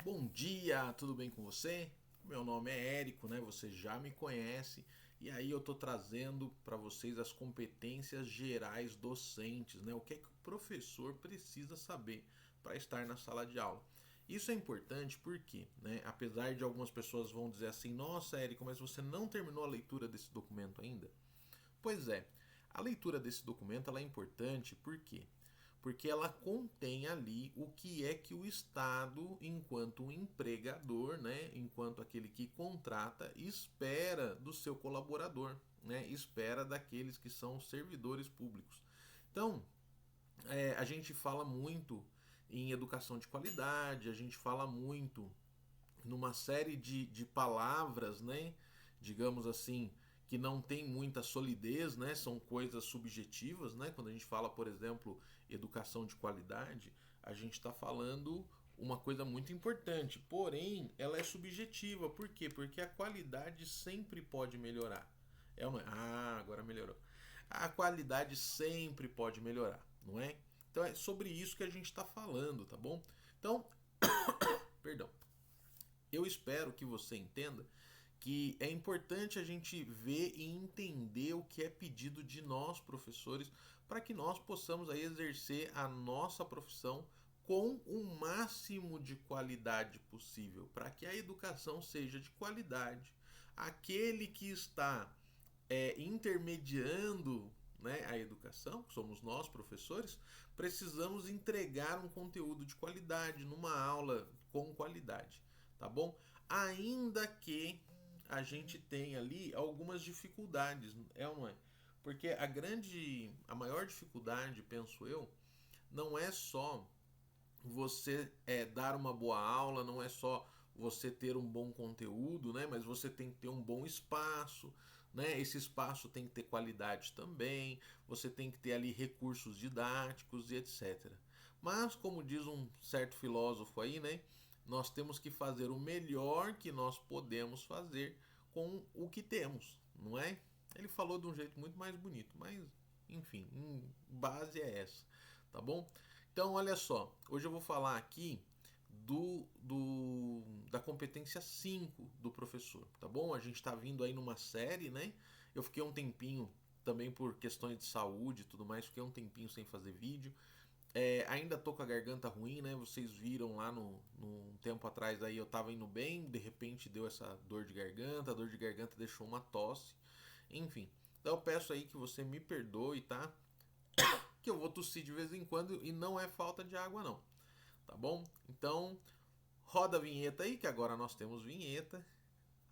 Bom dia, tudo bem com você? Meu nome é Érico, né? Você já me conhece. E aí eu tô trazendo para vocês as competências gerais docentes, né? O que é que o professor precisa saber para estar na sala de aula. Isso é importante porque, né, apesar de algumas pessoas vão dizer assim: "Nossa, Érico, mas você não terminou a leitura desse documento ainda?" Pois é, a leitura desse documento ela é importante por quê? Porque ela contém ali o que é que o Estado, enquanto um empregador, né, enquanto aquele que contrata, espera do seu colaborador, né, espera daqueles que são servidores públicos. Então, a gente fala muito em educação de qualidade, a gente fala muito numa série de palavras, né? Digamos assim, que não tem muita solidez, né? São coisas subjetivas, né? Quando a gente fala, por exemplo, educação de qualidade, a gente está falando uma coisa muito importante, porém ela é subjetiva. Por quê? Porque a qualidade sempre pode melhorar. É ou não é? Ah, agora melhorou. A qualidade sempre pode melhorar, não é? Então é sobre isso que a gente está falando, tá bom? Então, perdão. Eu espero que você entenda que é importante a gente ver e entender o que é pedido de nós, professores, para que nós possamos aí exercer a nossa profissão com o máximo de qualidade possível, para que a educação seja de qualidade. Aquele que está intermediando, né, a educação, que somos nós, professores, precisamos entregar um conteúdo de qualidade numa aula com qualidade, tá bom? Ainda que a gente tenha ali algumas dificuldades, é ou não é? Porque a maior dificuldade, penso eu, não é só você dar uma boa aula, não é só você ter um bom conteúdo, né? Mas você tem que ter um bom espaço, né? Esse espaço tem que ter qualidade também, você tem que ter ali recursos didáticos e etc. Mas, como diz um certo filósofo aí, né? Nós temos que fazer o melhor que nós podemos fazer com o que temos, não é? Ele falou de um jeito muito mais bonito, mas enfim, em base é essa, tá bom? Então, olha só, hoje eu vou falar aqui da competência 5 do professor, tá bom? A gente está vindo aí numa série, né? Eu fiquei um tempinho também por questões de saúde e tudo mais, fiquei um tempinho sem fazer vídeo. Ainda tô com a garganta ruim, né? Vocês viram lá no tempo atrás aí eu tava indo bem, de repente deu essa dor de garganta, a dor de garganta deixou uma tosse, enfim. Então eu peço aí que você me perdoe, tá? Que eu vou tossir de vez em quando e não é falta de água não, tá bom? Então, roda a vinheta aí, que agora nós temos vinheta.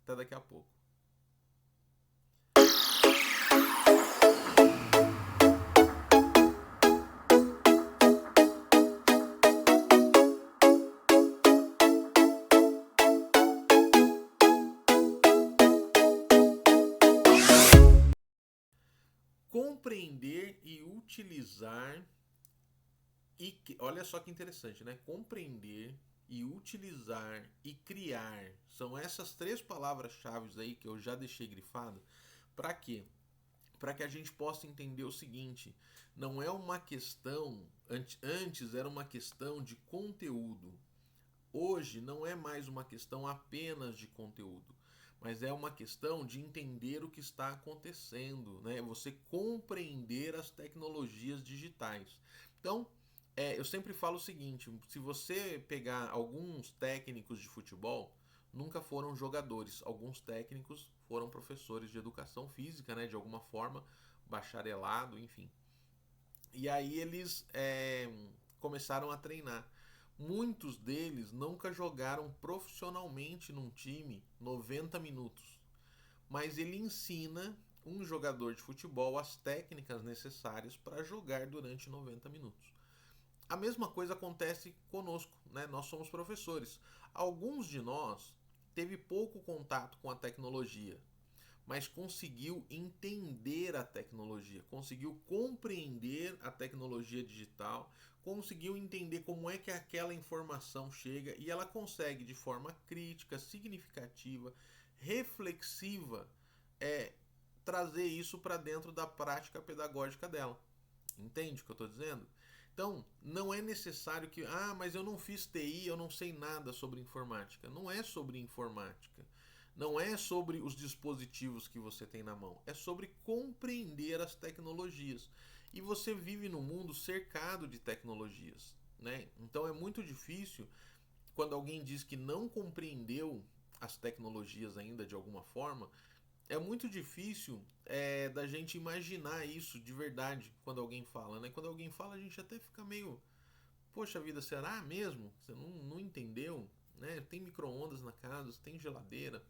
Até daqui a pouco. Compreender e utilizar olha só que interessante, né? Compreender e utilizar e criar são essas três palavras-chave aí que eu já deixei grifado. Para quê? Para que a gente possa entender o seguinte: não é uma questão, antes era uma questão de conteúdo. Hoje não é mais uma questão apenas de conteúdo, mas é uma questão de entender o que está acontecendo, né? Você compreender as tecnologias digitais. Então, eu sempre falo o seguinte: se você pegar alguns técnicos de futebol, nunca foram jogadores, alguns técnicos foram professores de educação física, né? De alguma forma, bacharelado, enfim. E aí eles começaram a treinar. Muitos deles nunca jogaram profissionalmente num time 90 minutos, mas ele ensina um jogador de futebol as técnicas necessárias para jogar durante 90 minutos. A mesma coisa acontece conosco, né? Nós somos professores. Alguns de nós teve pouco contato com a tecnologia, mas conseguiu entender a tecnologia, conseguiu compreender a tecnologia digital, conseguiu entender como é que aquela informação chega e ela consegue de forma crítica, significativa, reflexiva, é, trazer isso para dentro da prática pedagógica dela. Entende o que eu estou dizendo? Então, não é necessário que, mas eu não fiz TI, eu não sei nada sobre informática. Não é sobre informática. Não é sobre os dispositivos que você tem na mão. É sobre compreender as tecnologias. E você vive num mundo cercado de tecnologias, né? Então é muito difícil quando alguém diz que não compreendeu as tecnologias ainda de alguma forma, é muito difícil da gente imaginar isso de verdade quando alguém fala, né? Quando alguém fala, a gente até fica meio, poxa vida, será mesmo? Você não entendeu? Né? Tem micro-ondas na casa, você tem geladeira,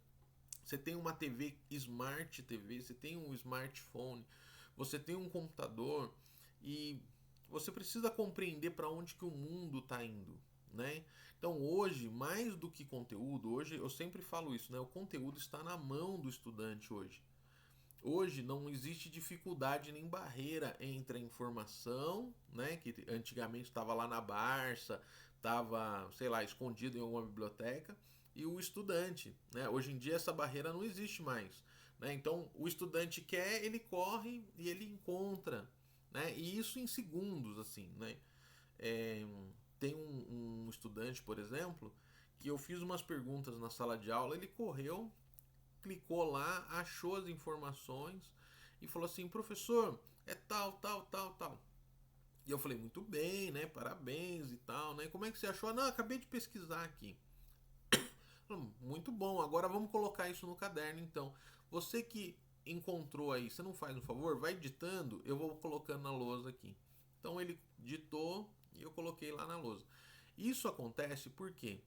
você tem uma TV Smart TV, você tem um smartphone, você tem um computador e você precisa compreender para onde que o mundo está indo, né? Então hoje, mais do que conteúdo, hoje eu sempre falo isso, né? O conteúdo está na mão do estudante hoje. Hoje não existe dificuldade nem barreira entre a informação, né, que antigamente estava lá na Barça, estava, sei lá, escondido em alguma biblioteca, e o estudante, né? Hoje em dia essa barreira não existe mais, né? Então o estudante quer, ele corre e ele encontra, né? E isso em segundos, assim, né? É, tem um estudante, por exemplo, que eu fiz umas perguntas na sala de aula, ele correu, clicou lá, achou as informações e falou assim: professor, é tal, tal, tal, tal. E eu falei: muito bem, né? Parabéns e tal, né? Como é que você achou? Não, acabei de pesquisar aqui. Muito bom, agora vamos colocar isso no caderno então. Você que encontrou aí, você não faz um favor? Vai ditando, eu vou colocando na lousa aqui. Então ele ditou e eu coloquei lá na lousa. Isso acontece porque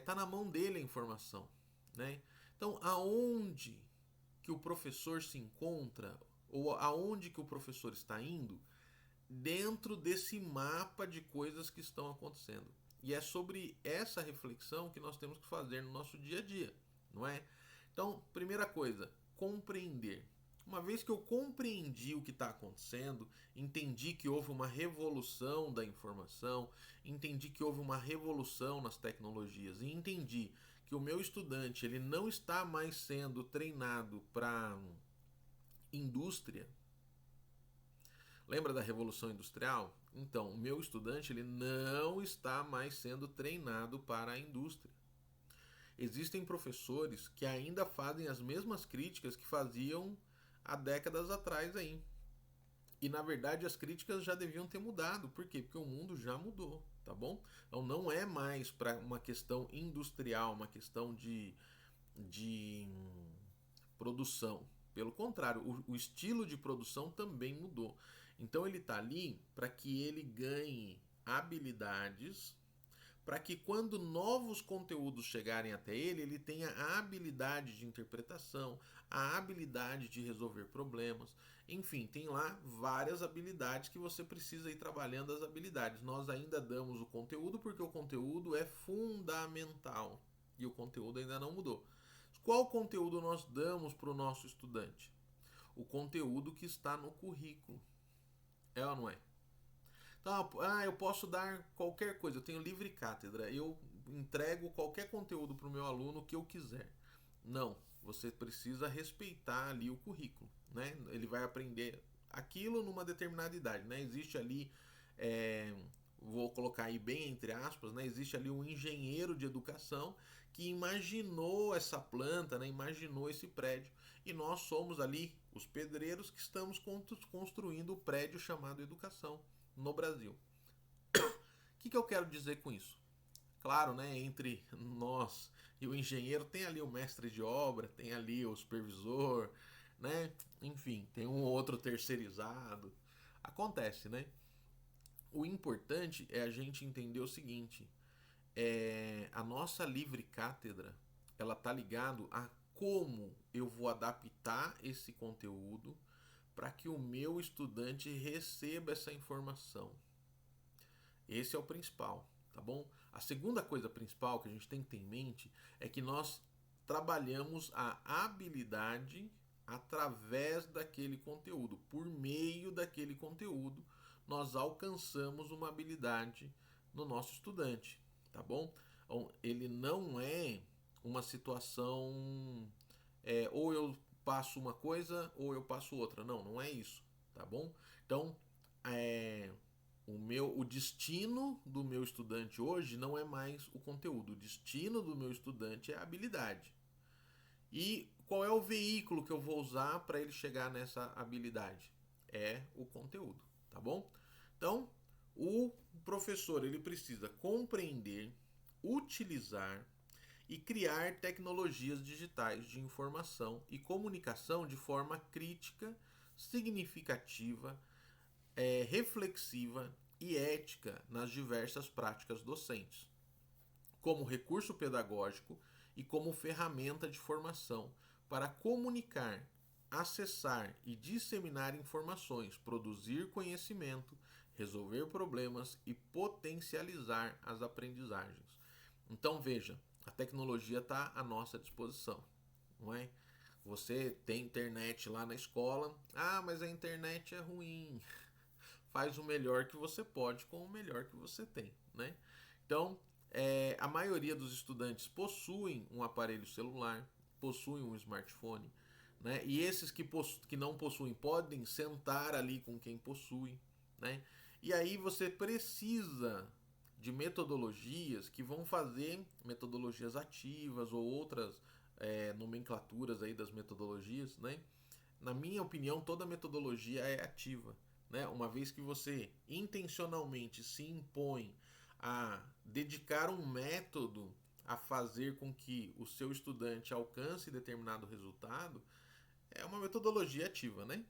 tá na mão dele a informação, né? Então, aonde que o professor se encontra ou aonde que o professor está indo dentro desse mapa de coisas que estão acontecendo. E é sobre essa reflexão que nós temos que fazer no nosso dia a dia, não é? Então, primeira coisa, compreender. Uma vez que eu compreendi o que está acontecendo, entendi que houve uma revolução da informação, entendi que houve uma revolução nas tecnologias e entendi que o meu estudante ele não está mais sendo treinado para indústria. Lembra da Revolução Industrial? Então, o meu estudante ele não está mais sendo treinado para a indústria. Existem professores que ainda fazem as mesmas críticas que faziam há décadas atrás aí. E na verdade as críticas já deviam ter mudado. Por quê? Porque o mundo já mudou, tá bom? Então não é mais para uma questão industrial, uma questão de produção. Pelo contrário, o estilo de produção também mudou. Então ele está ali para que ele ganhe habilidades, para que quando novos conteúdos chegarem até ele, ele tenha a habilidade de interpretação, a habilidade de resolver problemas. Enfim, tem lá várias habilidades que você precisa ir trabalhando as habilidades. Nós ainda damos o conteúdo porque o conteúdo é fundamental e o conteúdo ainda não mudou. Qual conteúdo nós damos para o nosso estudante? O conteúdo que está no currículo. É ou não é? Então, eu posso dar qualquer coisa, eu tenho livre cátedra, eu entrego qualquer conteúdo para o meu aluno que eu quiser. Não, você precisa respeitar ali o currículo, né? Ele vai aprender aquilo numa determinada idade, né? Existe ali, vou colocar aí bem entre aspas, né? Existe ali um engenheiro de educação que imaginou essa planta, né? Imaginou esse prédio. E nós somos ali os pedreiros que estamos construindo o prédio chamado educação no Brasil. O que eu quero dizer com isso? Claro, né, entre nós e o engenheiro tem ali o mestre de obra, tem ali o supervisor, né? Enfim, tem um outro terceirizado. Acontece, né? O importante é a gente entender o seguinte: a nossa livre cátedra, ela tá ligado a como eu vou adaptar esse conteúdo para que o meu estudante receba essa informação. Esse é o principal, tá bom? A segunda coisa principal que a gente tem que ter em mente é que nós trabalhamos a habilidade através daquele conteúdo. Por meio daquele conteúdo, nós alcançamos uma habilidade no nosso estudante, tá bom? Então, ele não é uma situação ou eu passo uma coisa ou eu passo outra. Não, não é isso, tá bom? Então, é, O destino do meu estudante hoje não é mais o conteúdo. O destino do meu estudante é a habilidade. E qual é o veículo que eu vou usar para ele chegar nessa habilidade? É o conteúdo, tá bom? Então, o professor ele precisa compreender, utilizar e criar tecnologias digitais de informação e comunicação de forma crítica, significativa, reflexiva e ética nas diversas práticas docentes, como recurso pedagógico e como ferramenta de formação para comunicar, acessar e disseminar informações, produzir conhecimento, resolver problemas e potencializar as aprendizagens. Então veja, a tecnologia está à nossa disposição, não é? Você tem internet lá na escola, mas a internet é ruim. Faz o melhor que você pode com o melhor que você tem, né? Então, a maioria dos estudantes possuem um aparelho celular, possuem um smartphone, né? E esses que não possuem podem sentar ali com quem possui, né? E aí você precisa de metodologias que vão fazer metodologias ativas ou outras nomenclaturas aí das metodologias, né? Na minha opinião, toda metodologia é ativa, né? Uma vez que você intencionalmente se impõe a dedicar um método a fazer com que o seu estudante alcance determinado resultado, é uma metodologia ativa, né?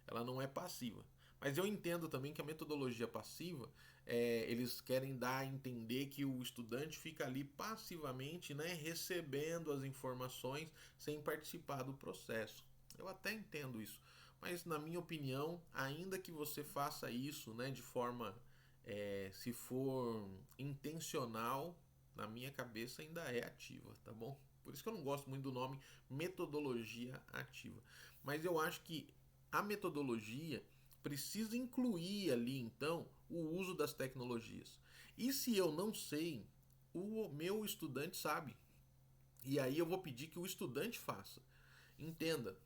Ela não é passiva. Mas eu entendo também que a metodologia passiva, eles querem dar a entender que o estudante fica ali passivamente, né, recebendo as informações sem participar do processo. Eu até entendo isso. Mas na minha opinião, ainda que você faça isso, né, de forma, se for intencional, na minha cabeça ainda é ativa, tá bom? Por isso que eu não gosto muito do nome metodologia ativa. Mas eu acho que a metodologia precisa incluir ali então o uso das tecnologias. E se eu não sei, o meu estudante sabe. E aí eu vou pedir que o estudante faça. Entenda,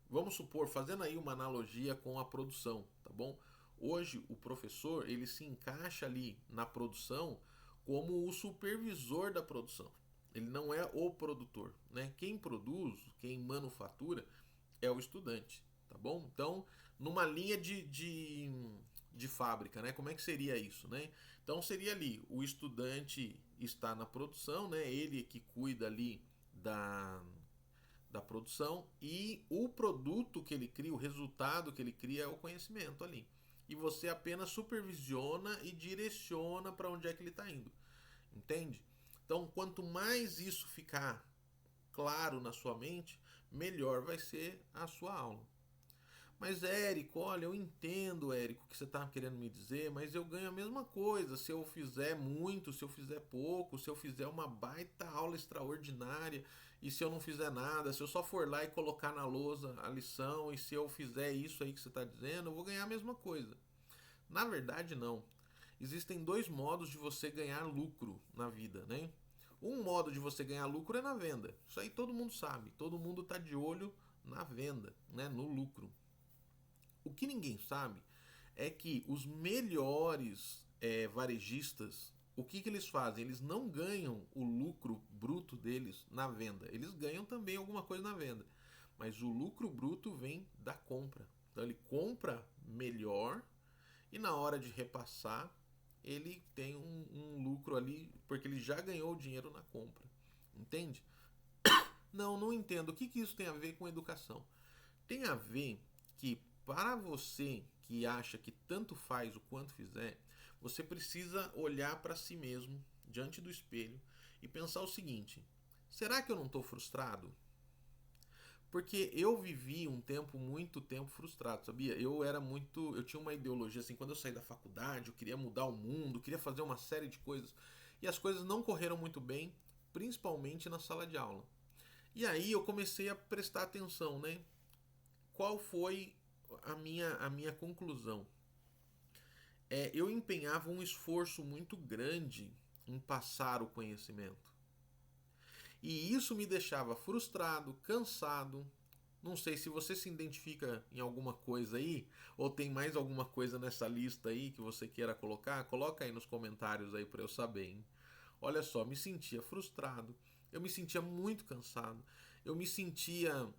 vamos supor, fazendo aí uma analogia com a produção, tá bom? Hoje o professor ele se encaixa ali na produção como o supervisor da produção. Ele não é o produtor, né? Quem produz, quem manufatura é o estudante, tá bom? Então, numa linha de fábrica, né? Como é que seria isso, né? Então seria ali, o estudante está na produção, né? Ele que cuida ali da produção e o produto que ele cria, o resultado que ele cria é o conhecimento ali. E você apenas supervisiona e direciona para onde é que ele está indo. Entende? Então, quanto mais isso ficar claro na sua mente, melhor vai ser a sua aula. Mas Érico, olha, eu entendo, Érico, o que você está querendo me dizer, mas eu ganho a mesma coisa se eu fizer muito, se eu fizer pouco, se eu fizer uma baita aula extraordinária e se eu não fizer nada, se eu só for lá e colocar na lousa a lição e se eu fizer isso aí que você está dizendo, eu vou ganhar a mesma coisa. Na verdade, não. Existem dois modos de você ganhar lucro na vida, né? Um modo de você ganhar lucro é na venda. Isso aí todo mundo sabe. Todo mundo está de olho na venda, né? No lucro. O que ninguém sabe é que os melhores varejistas, o que eles fazem? Eles não ganham o lucro bruto deles na venda. Eles ganham também alguma coisa na venda. Mas o lucro bruto vem da compra. Então ele compra melhor e na hora de repassar ele tem um lucro ali porque ele já ganhou o dinheiro na compra. Entende? Não, não entendo. O que isso tem a ver com educação? Tem a ver que para você que acha que tanto faz o quanto fizer, você precisa olhar para si mesmo diante do espelho e pensar o seguinte: será que eu não estou frustrado? Porque eu vivi muito tempo frustrado, sabia? Eu tinha uma ideologia assim, quando eu saí da faculdade, eu queria mudar o mundo, queria fazer uma série de coisas, e as coisas não correram muito bem, principalmente na sala de aula. E aí eu comecei a prestar atenção, né? Qual foi a minha conclusão? Eu empenhava um esforço muito grande em passar o conhecimento. E isso me deixava frustrado, cansado, Não sei se você se identifica em alguma coisa aí, ou tem mais alguma coisa nessa lista aí que você queira colocar, coloca aí nos comentários aí para eu saber, hein? Olha só, me sentia frustrado, eu me sentia muito cansado, eu me sentia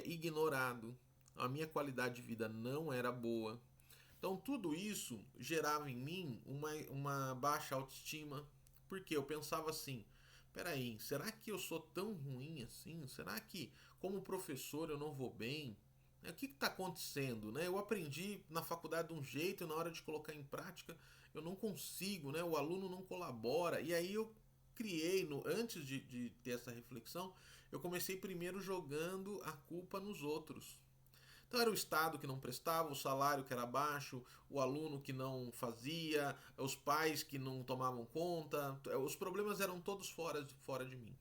ignorado, a minha qualidade de vida não era boa. Então tudo isso gerava em mim uma baixa autoestima, porque eu pensava assim: peraí, será que eu sou tão ruim assim? Será que como professor eu não vou bem? O que está acontecendo? Né? Eu aprendi na faculdade de um jeito e na hora de colocar em prática eu não consigo, né? O aluno não colabora. E aí eu criei, antes de ter essa reflexão, eu comecei primeiro jogando a culpa nos outros. Então era o Estado que não prestava, o salário que era baixo, o aluno que não fazia, os pais que não tomavam conta. Os problemas eram todos fora de mim.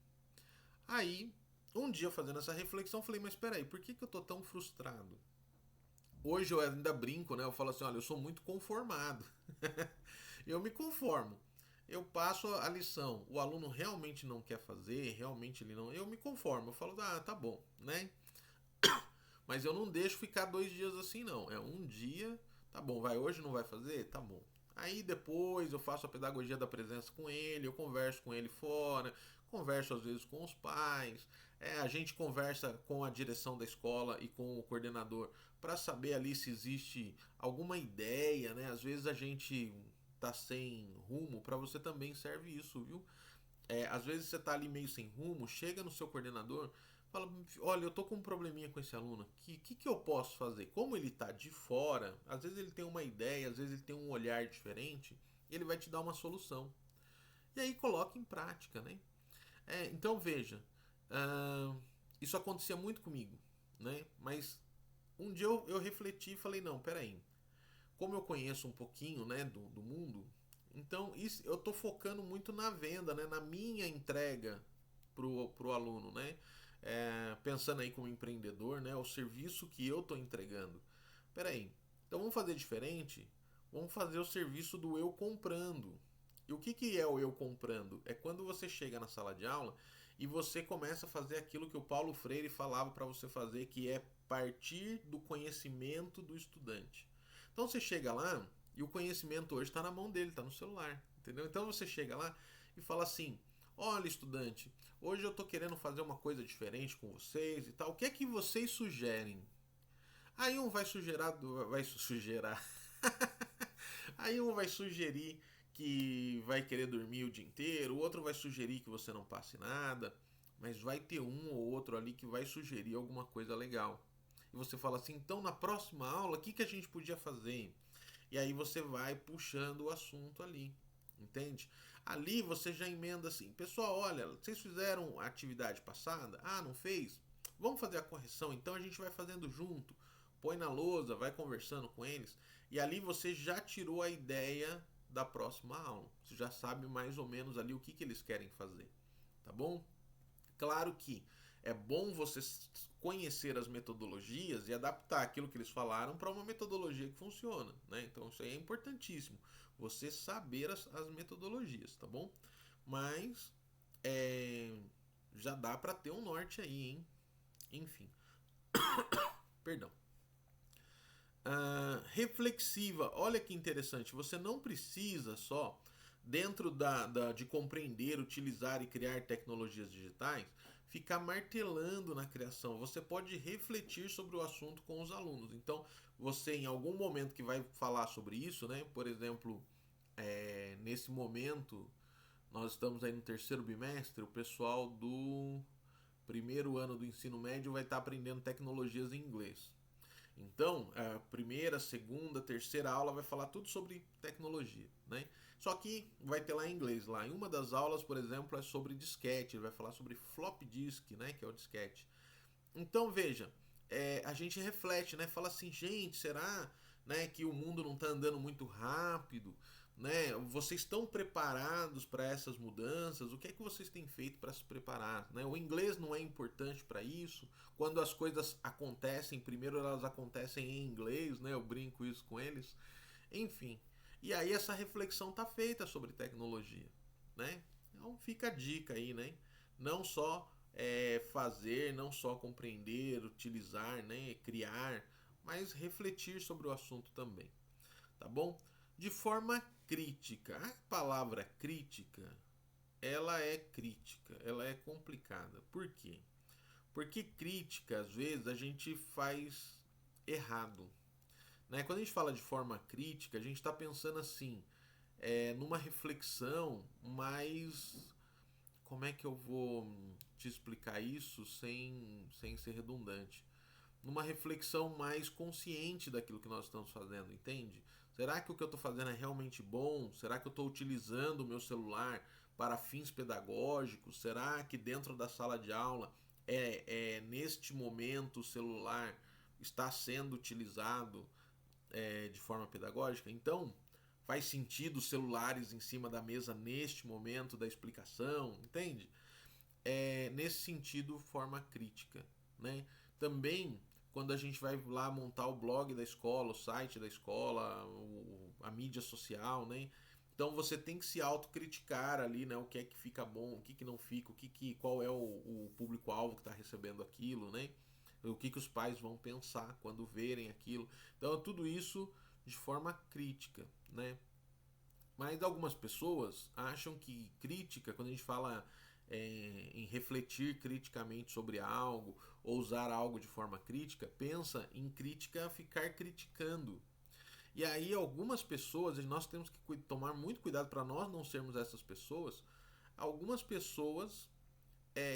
Aí, um dia fazendo essa reflexão, falei, mas espera aí, por que eu tô tão frustrado? Hoje eu ainda brinco, né? Eu falo assim, olha, eu sou muito conformado. Eu me conformo. Eu passo a lição. O aluno realmente não quer fazer, realmente ele não. Eu me conformo. Eu falo, ah, tá bom, né? Mas eu não deixo ficar 2 dias assim, não. É um dia, tá bom, vai, hoje não vai fazer? Tá bom. Aí depois eu faço a pedagogia da presença com ele, eu converso com ele fora, converso às vezes com os pais, a gente conversa com a direção da escola e com o coordenador para saber ali se existe alguma ideia, né? Às vezes a gente tá sem rumo, para você também serve isso, viu? Às vezes você tá ali meio sem rumo, chega no seu coordenador, fala, olha, eu tô com um probleminha com esse aluno, que eu posso fazer? Como ele tá de fora, às vezes ele tem uma ideia, às vezes ele tem um olhar diferente, e ele vai te dar uma solução. E aí coloca em prática, né? Então veja, ah, isso acontecia muito comigo, né? Mas um dia eu refleti e falei, não, peraí, como eu conheço um pouquinho, né, do mundo, então isso, eu estou focando muito na venda, né, na minha entrega pro aluno, né? Pensando aí como empreendedor, né, o serviço que eu estou entregando. Peraí, então vamos fazer diferente? Vamos fazer o serviço do eu comprando. E o que é o eu comprando? É quando você chega na sala de aula e você começa a fazer aquilo que o Paulo Freire falava para você fazer, que é partir do conhecimento do estudante. Então você chega lá e o conhecimento hoje está na mão dele, está no celular, entendeu? Então você chega lá e fala assim: olha, estudante, hoje eu estou querendo fazer uma coisa diferente com vocês e tal. O que é que vocês sugerem? Aí um vai sugerir, aí um vai sugerir que vai querer dormir o dia inteiro, o outro vai sugerir que você não passe nada, mas vai ter um ou outro ali que vai sugerir alguma coisa legal. E você fala assim, então na próxima aula, o que a gente podia fazer? E aí você vai puxando o assunto ali, entende? Ali você já emenda assim, pessoal, olha, vocês fizeram a atividade passada? Ah, não fez? Vamos fazer a correção, então a gente vai fazendo junto. Põe na lousa, vai conversando com eles. E ali você já tirou a ideia da próxima aula. Você já sabe mais ou menos ali o que eles querem fazer, tá bom? Claro que é bom você conhecer as metodologias e adaptar aquilo que eles falaram para uma metodologia que funciona, né? Então isso aí é importantíssimo, você saber as metodologias, tá bom? Mas é, já dá para ter um norte aí, hein? Enfim, perdão. Reflexiva, olha que interessante, você não precisa só dentro de compreender, utilizar e criar tecnologias digitais, ficar martelando na criação. Você pode refletir sobre o assunto com os alunos. Então, você em algum momento que vai falar sobre isso, né? Por exemplo, nesse momento, nós estamos aí no terceiro bimestre, o pessoal do primeiro ano do ensino médio vai estar aprendendo tecnologias em inglês. Então, a primeira, segunda, terceira aula vai falar tudo sobre tecnologia, né? Só que vai ter lá em inglês. Lá em uma das aulas, por exemplo, é sobre disquete. Ele vai falar sobre flop disk, né? Que é o disquete. Então, veja, a gente reflete, né? Fala assim, gente, será, né, que o mundo não está andando muito rápido? Né? Vocês estão preparados para essas mudanças? O que é que vocês têm feito para se preparar? Né? O inglês não é importante para isso. Quando as coisas acontecem, primeiro elas acontecem em inglês, né? Eu brinco isso com eles. Enfim. E aí essa reflexão está feita sobre tecnologia, né? Então fica a dica aí, né? Não só fazer, não só compreender, utilizar, né, criar, mas refletir sobre o assunto também, tá bom? De forma crítica. A palavra crítica, ela é crítica, ela é complicada. Por quê? Porque crítica, às vezes, a gente faz errado. Né? Quando a gente fala de forma crítica, a gente está pensando assim, numa reflexão mais. Como é que eu vou te explicar isso sem ser redundante? Numa reflexão mais consciente daquilo que nós estamos fazendo, entende? Será que o que eu estou fazendo é realmente bom? Será que eu estou utilizando o meu celular para fins pedagógicos? Será que dentro da sala de aula neste momento o celular está sendo utilizado de forma pedagógica? Então, faz sentido os celulares em cima da mesa neste momento da explicação, entende? Nesse sentido, forma crítica, né? Também, quando a gente vai lá montar o blog da escola, o site da escola, a mídia social, né? Então você tem que se autocriticar ali, né? O que é que fica bom, o que, que não fica, qual é o público-alvo que está recebendo aquilo, né? O que os pais vão pensar quando verem aquilo. Então, tudo isso de forma crítica, né? Mas algumas pessoas acham que crítica, quando a gente fala em refletir criticamente sobre algo ou usar algo de forma crítica, pensa em crítica ficar criticando. E aí algumas pessoas, e nós temos que tomar muito cuidado para nós não sermos essas pessoas, algumas pessoas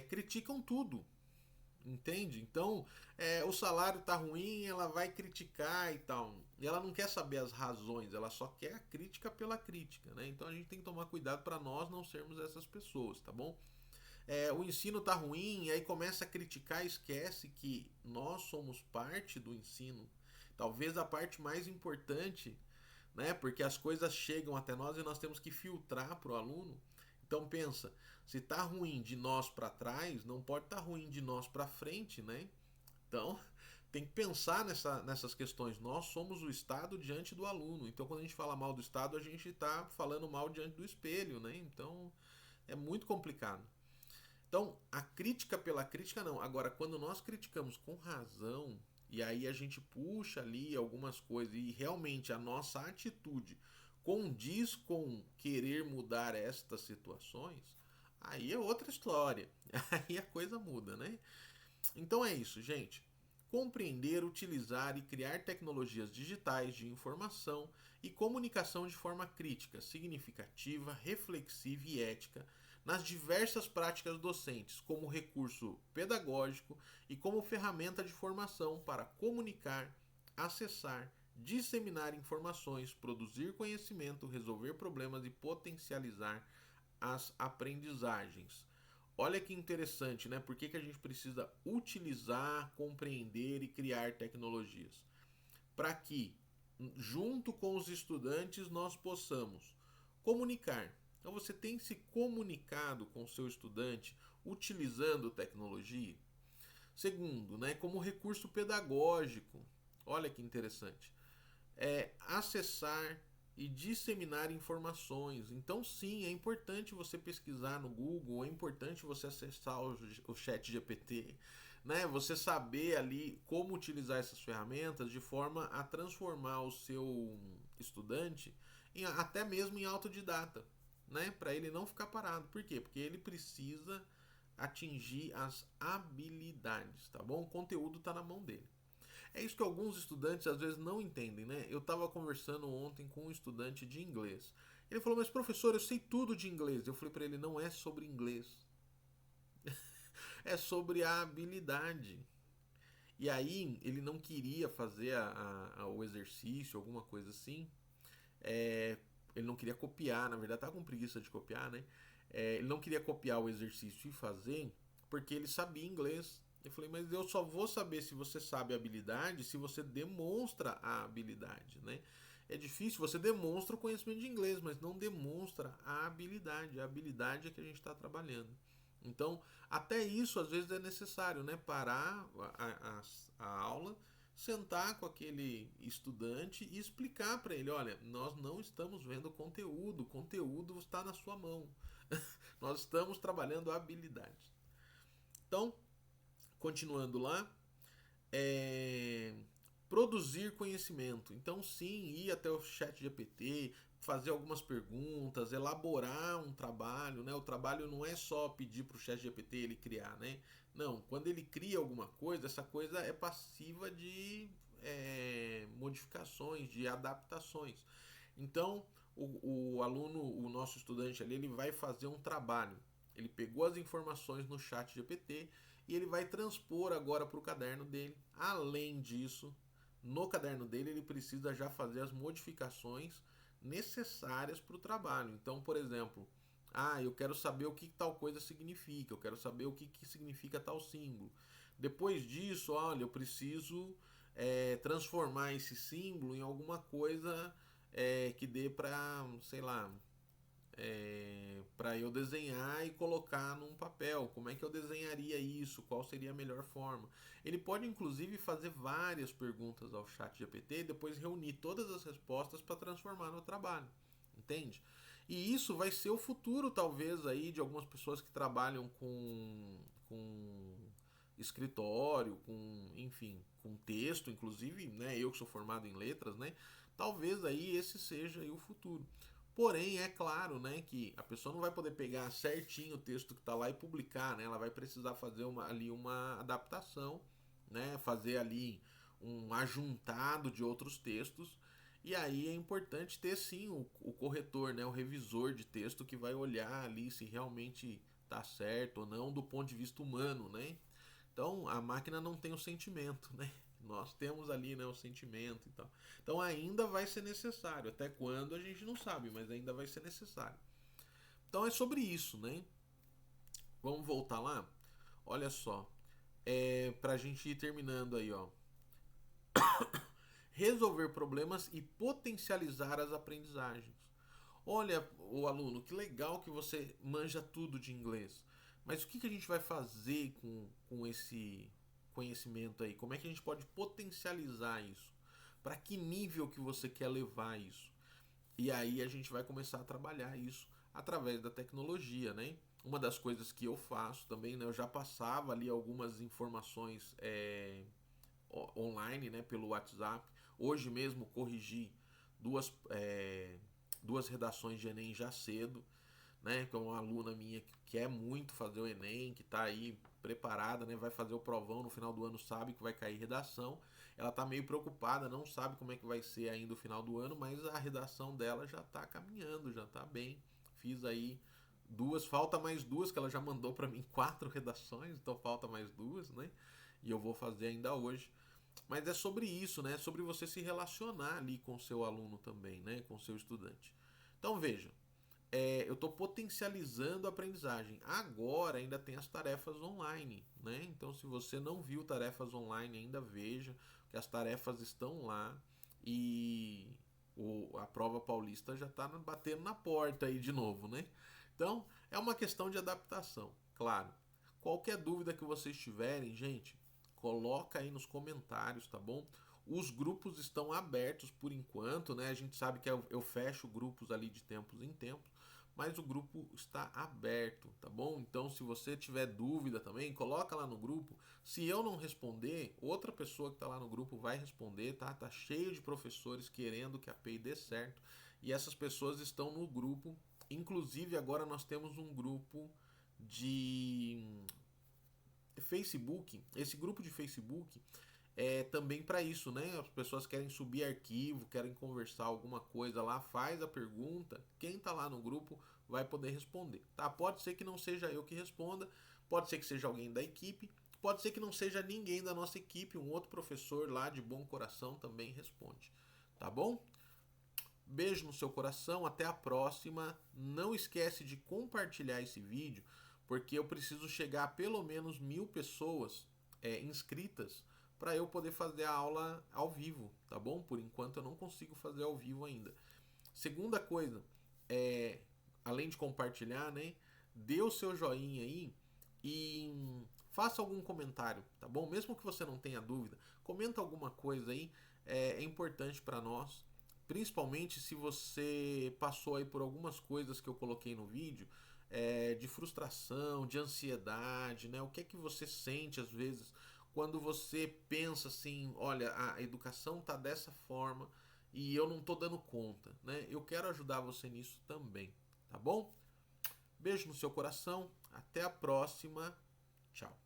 criticam tudo. Entende? Então, o salário tá ruim, ela vai criticar e tal. E ela não quer saber as razões, ela só quer a crítica pela crítica, né? Então a gente tem que tomar cuidado para nós não sermos essas pessoas, tá bom? O ensino tá ruim, e aí começa a criticar e esquece que nós somos parte do ensino. Talvez a parte mais importante, né? Porque as coisas chegam até nós e nós temos que filtrar para o aluno. Então pensa, se tá ruim de nós para trás, não pode estar ruim de nós para frente, né? Então tem que pensar nessas questões. Nós somos o Estado diante do aluno. Então quando a gente fala mal do Estado, a gente está falando mal diante do espelho, né? Então é muito complicado. Então, a crítica pela crítica não. Agora, quando nós criticamos com razão, e aí a gente puxa ali algumas coisas e realmente a nossa atitude condiz com querer mudar estas situações, aí é outra história. Aí a coisa muda, né? Então é isso, gente. Compreender, utilizar e criar tecnologias digitais de informação e comunicação de forma crítica, significativa, reflexiva e ética nas diversas práticas docentes, como recurso pedagógico e como ferramenta de formação para comunicar, acessar, disseminar informações, produzir conhecimento, resolver problemas e potencializar as aprendizagens. Olha que interessante, né? Por que a gente precisa utilizar, compreender e criar tecnologias? Para que, junto com os estudantes, nós possamos comunicar. Então, você tem se comunicado com o seu estudante utilizando tecnologia? Segundo, né, como recurso pedagógico. Olha que interessante. Acessar e disseminar informações. Então, sim, é importante você pesquisar no Google, é importante você acessar o chat GPT, né? Você saber ali como utilizar essas ferramentas de forma a transformar o seu estudante até mesmo em autodidata, né? Para ele não ficar parado. Por quê? Porque ele precisa atingir as habilidades, tá bom? O conteúdo está na mão dele. É isso que alguns estudantes às vezes não entendem, né? Eu estava conversando ontem com um estudante de inglês. Ele falou, mas professor, eu sei tudo de inglês. Eu falei para ele, não é sobre inglês. É sobre a habilidade. E aí ele não queria fazer o exercício, alguma coisa assim. Ele não queria copiar, na verdade, estava com preguiça de copiar, né? Ele não queria copiar o exercício e fazer porque ele sabia inglês. Eu falei, mas eu só vou saber se você sabe a habilidade se você demonstra a habilidade, né? É difícil, você demonstra o conhecimento de inglês, mas não demonstra a habilidade. A habilidade é que a gente está trabalhando. Então, até isso às vezes é necessário, né? Parar a aula, sentar com aquele estudante e explicar para ele, olha, nós não estamos vendo conteúdo, o conteúdo está na sua mão. Nós estamos trabalhando habilidades. Então, continuando lá, é, produzir conhecimento. Então, sim, ir até o chat GPT, fazer algumas perguntas, elaborar um trabalho, né? O trabalho não é só pedir para o chat GPT ele criar, né? Não, quando ele cria alguma coisa, essa coisa é passiva de modificações, de adaptações. Então, o aluno, o nosso estudante ali, ele vai fazer um trabalho. Ele pegou as informações no chat GPT e ele vai transpor agora para o caderno dele. Além disso, no caderno dele ele precisa já fazer as modificações necessárias para o trabalho. Então, por exemplo, eu quero saber o que tal coisa significa, eu quero saber o que significa tal símbolo. Depois disso, olha, eu preciso transformar esse símbolo em alguma coisa que dê para, sei lá, para eu desenhar e colocar num papel. Como é que eu desenharia isso? Qual seria a melhor forma? Ele pode inclusive fazer várias perguntas ao chat GPT e depois reunir todas as respostas para transformar no trabalho. Entende? E isso vai ser o futuro, talvez, aí de algumas pessoas que trabalham com escritório, enfim, com texto, inclusive, né? Eu que sou formado em letras, né? Talvez aí esse seja aí o futuro. Porém, é claro, né, que a pessoa não vai poder pegar certinho o texto que está lá e publicar, né? Ela vai precisar fazer ali uma adaptação, né? Fazer ali um ajuntado de outros textos. E aí é importante ter sim o corretor, né? O revisor de texto que vai olhar ali se realmente está certo ou não do ponto de vista humano, né? Então a máquina não tem o sentimento, né? Nós temos ali, né, o sentimento e tal. Então ainda vai ser necessário. Até quando a gente não sabe, mas ainda vai ser necessário. Então é sobre isso, né? Vamos voltar lá? Olha só. Pra gente ir terminando aí, ó. Resolver problemas e potencializar as aprendizagens. Olha, o aluno, que legal que você manja tudo de inglês. Mas o que a gente vai fazer com esse conhecimento aí? Como é que a gente pode potencializar isso? Para que nível que você quer levar isso? E aí a gente vai começar a trabalhar isso através da tecnologia, né? Uma das coisas que eu faço também, né? Eu já passava ali algumas informações online, né? Pelo WhatsApp. Hoje mesmo corrigi duas, duas redações de Enem já cedo, né? Que é uma aluna minha que quer muito fazer o Enem, que está aí preparada, né? Vai fazer o provão no final do ano, sabe que vai cair redação. Ela está meio preocupada, não sabe como é que vai ser ainda o final do ano, mas a redação dela já está caminhando, já está bem. Fiz aí duas, falta mais duas, que ela já mandou para mim 4 redações, então falta mais duas, né? E eu vou fazer ainda hoje. Mas é sobre isso, né? É sobre você se relacionar ali com o seu aluno também, né? Com o seu estudante. Então veja, eu estou potencializando a aprendizagem. Agora ainda tem as tarefas online, né? Então se você não viu tarefas online ainda, veja que as tarefas estão lá e a prova paulista já está batendo na porta aí de novo, né? Então é uma questão de adaptação, claro. Qualquer dúvida que vocês tiverem, gente, coloca aí nos comentários, tá bom? Os grupos estão abertos por enquanto, né? A gente sabe que eu fecho grupos ali de tempos em tempos, mas o grupo está aberto, tá bom? Então, se você tiver dúvida também, coloca lá no grupo. Se eu não responder, outra pessoa que está lá no grupo vai responder, tá? Tá cheio de professores querendo que a API dê certo e essas pessoas estão no grupo. Inclusive, agora nós temos um grupo de Facebook. Esse grupo de Facebook é também para isso, né? As pessoas querem subir arquivo, querem conversar alguma coisa lá, faz a pergunta, quem tá lá no grupo vai poder responder, tá? Pode ser que não seja eu que responda, pode ser que seja alguém da equipe, pode ser que não seja ninguém da nossa equipe, um outro professor lá de bom coração também responde, tá bom? Beijo no seu coração, até a próxima. Não esquece de compartilhar esse vídeo, porque eu preciso chegar a pelo menos 1.000 pessoas inscritas para eu poder fazer a aula ao vivo, tá bom? Por enquanto eu não consigo fazer ao vivo ainda. Segunda coisa, além de compartilhar, né? Dê o seu joinha aí e faça algum comentário, tá bom? Mesmo que você não tenha dúvida, comenta alguma coisa aí, é importante para nós. Principalmente se você passou aí por algumas coisas que eu coloquei no vídeo, de frustração, de ansiedade, né? O que é que você sente às vezes quando você pensa assim, olha, a educação tá dessa forma e eu não tô dando conta, né? Eu quero ajudar você nisso também, tá bom? Beijo no seu coração, até a próxima, tchau.